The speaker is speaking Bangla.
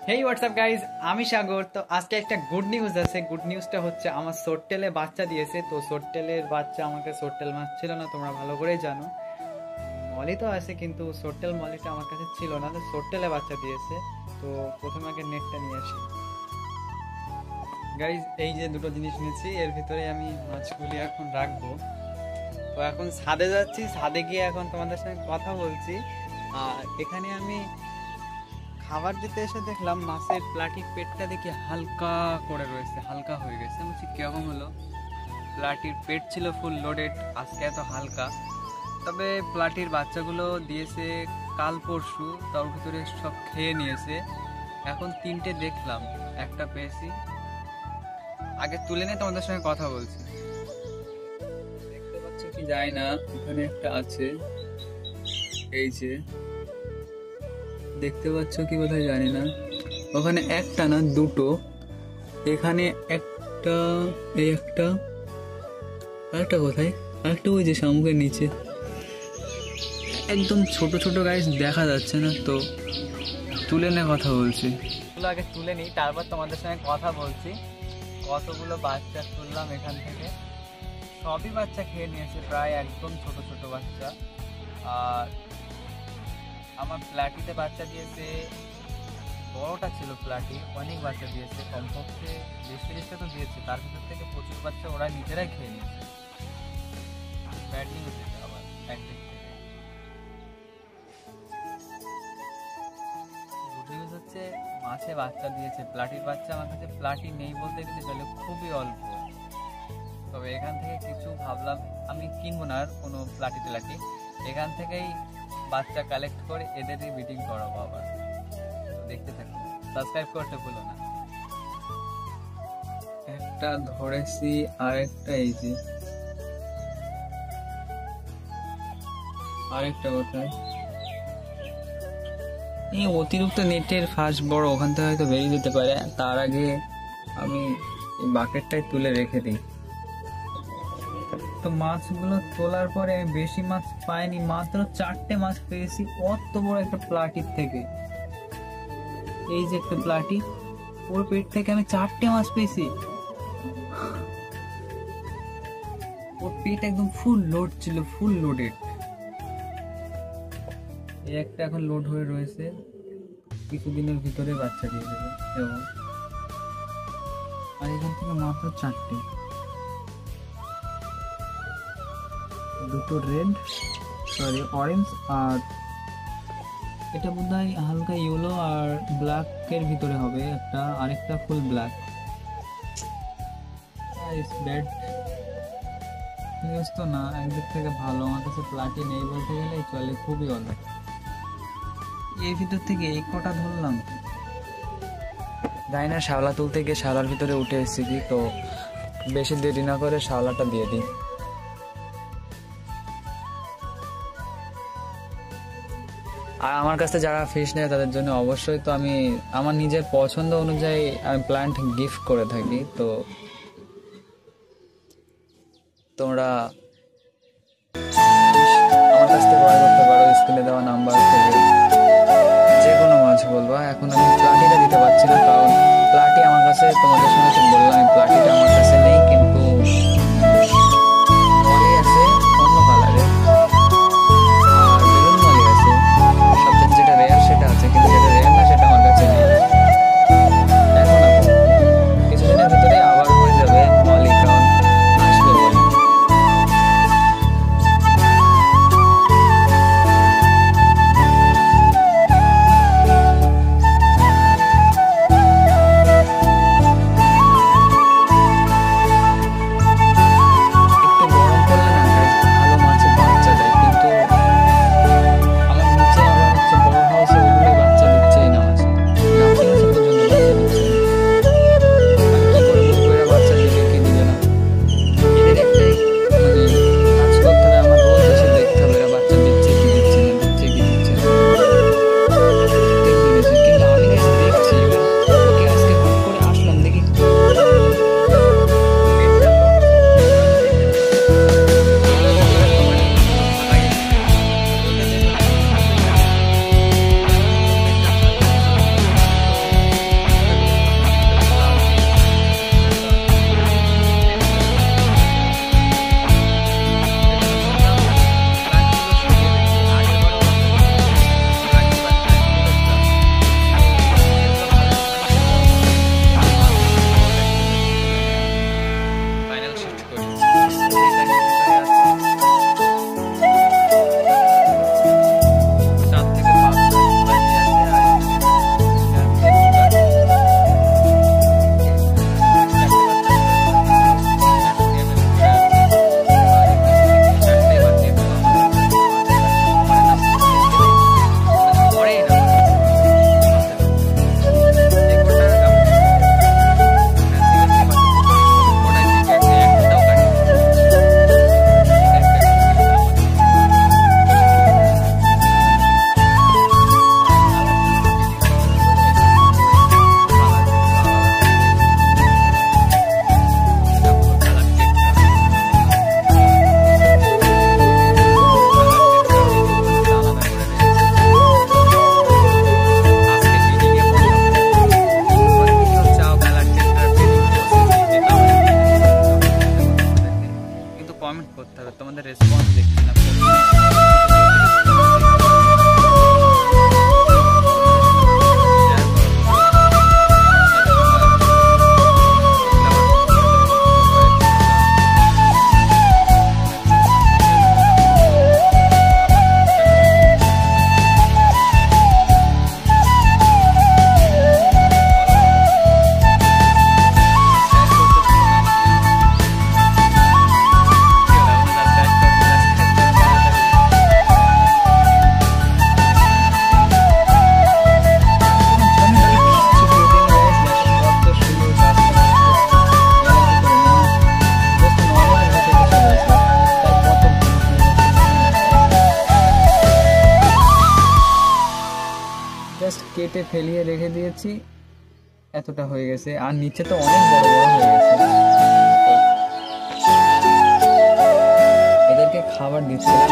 হেই হোয়াটসঅ্যাপ গাইজ, আমি সাগর। তো আজকে একটা গুড নিউজ আছে। গুড নিউজটা হচ্ছে আমার সোট্টেলে বাচ্চা দিয়েছে। তো সোট্টেলের বাচ্চা, আমাকে সোট্টেল মাছ ছিল না, তোমরা ভালো করেই জানো। মলি তো আছে কিন্তু সোট্টেল মলিটা আমার কাছে ছিল না, তো সোট্টেলে বাচ্চা দিয়েছে। তো প্রথমে আগে নেটটা নিয়ে আসি গাইজ। এই যে দুটো জিনিস নিয়েছি, এর ভিতরে আমি মাছগুলি এখন রাখবো। তো এখন ছাদে যাচ্ছি, ছাদে গিয়ে এখন তোমাদের সঙ্গে কথা বলছি। আর এখানে আমি খাবার দিতে এসে দেখলাম মাছের প্লাটির পেটটা দেখি হালকা করে রয়েছে, হালকা হয়ে গেছে। বলছি কিরকম হলো? প্লাটির পেট ছিল ফুল লোডেড, আজকে এত হালকা। তবে প্লাটির বাচ্চাগুলো দিয়েছে কাল পরশু, তার ভিতরে সব খেয়ে নিয়েছে। এখন তিনটে দেখলাম, একটা পেয়েছি। আগে তুলে নিয়ে তোমাদের সঙ্গে কথা বলছি। দেখতে পাচ্ছ কি যায় না, এখানে একটা আছে, এই যে দেখতে পাচ্ছ কি কোথায় জানি না, ওখানে একটা না দুটো, এখানে একটা, এই একটা, আরেকটা কোথায়, আরেকটা ওই যে শামুকের নিচে, একদম ছোট ছোট গাইস দেখা যাচ্ছে না। তো তুলে নিয়ে কথা বলছি, আগে তুলে নিই, তারপর তোমাদের সঙ্গে কথা বলছি। কতগুলো বাচ্চা তুললাম এখান থেকে, সবই বাচ্চা খেয়ে নিয়েছে, প্রায় একদম ছোট ছোট বাচ্চা। আর আমার প্লাটিতে বাচ্চা দিয়েছে, বড়টা ছিল প্লাটি, অনেক বাচ্চা দিয়েছে, কমপক্ষে 20-30টা তো দিয়েছে। তার ভিতর থেকে প্রচুর বাচ্চা ওরা নিজেরাই খেয়ে নিয়েছে। ব্যাড নিউজ এটা আবার একদিক থেকে। গুড নিউজ হচ্ছে মাছে বাচ্চা দিয়েছে, প্লাটির বাচ্চা আমার কাছে প্লাটি নেই বলতে গেলে চলে, খুবই অল্প। তবে এখান থেকে কিছু ভাবলাম আমি কিনবো না আর কোনো প্লাটি টেলাটি, এখান থেকেই বাচ্চা কালেক্ট করে এদেরই ব্রিডিং করাবো আবার। দেখতে থাকো, সাবস্ক্রাইব করতে ভুলো না। একটা ধরেছি, আর একটা এই যে, আরেকটা কোথায়, এই অতিরিক্ত নেটের ফাঁস বড়, ওখান থেকে হয়তো বেরিয়ে যেতে পারে। তার আগে আমি এই বাকেটটাই তুলে রেখে দিই। তো মাছগুলো তোলার পরে আমি বেশি মাছ পাইনি, মাত্র 4টে মাছ পেয়েছি অত বড় একটা প্লাটির থেকে। এই যে একটা প্লাটি, ওর পেট থেকে আমি 4টে মাছ পেয়েছি। ওর পেট একদম ফুল লোড ছিল, ফুল লোডেড। এই একটা এখন লোড হয়ে রয়েছে, কিছুদিনের ভিতরে বাচ্চা দিয়ে দেবে। এবং আর এখান থেকে মাত্র 4টে, দুটো রেড, সরি অরেঞ্জ, আর এটা বোধহয় হালকা ইয়েলো আর ব্ল্যাকের ভিতরে হবে একটা, আরেকটা ফুল ব্ল্যাক। ব্যাড নিউজ তো না, একদিক থেকে ভালো। আমার কাছে প্লাটি নেই বলতে গেলে চলে, খুবই অল্প। এর ভিতর থেকে এই কটা ধরলাম, যাই না শ্যাওলা তুলতে গিয়ে শ্যাওলার ভিতরে উঠে এসেছি। তো বেশি দেরি না করে শ্যাওলাটা দিয়ে দিই। আর আমার কাছে যারা ফিশ নেয় তাদের জন্য অবশ্যই তো আমি আমার নিজের পছন্দ অনুযায়ী আমি প্ল্যান্ট গিফট করে থাকি। তো তোমরা আমার কাছ থেকে অর্ডার করতে পারো, স্ক্রিনে দেওয়া নাম্বার থেকে যে কোনো মাছ বলবা। এখন আমি প্লাটিটা দিতে পারছি না, কারণ প্লাটি আমার কাছে, তোমাদের সঙ্গে তো বললাম আমি প্লাটিটা আমার কাছে নেই, কিন্তু মলি আছে অন্য কালারের, আর বেলুন মলি আছে। সবচেয়ে যেটা রেয়ার সেটা আছে, কিন্তু যেটা রেয়ার না সেটা আমার কাছে নেই। এখন কিছুদিনের ভিতরে আবার হয়ে যাবে মলি, কারণ আসবে মলি। কেটে ফেলিয়ে রেখে দিয়েছি, এতটা হয়ে গেছে, আর নিচে তো অনেক বড় বড় হয়ে গেছে। এদেরকে খাবার দিচ্ছিলাম।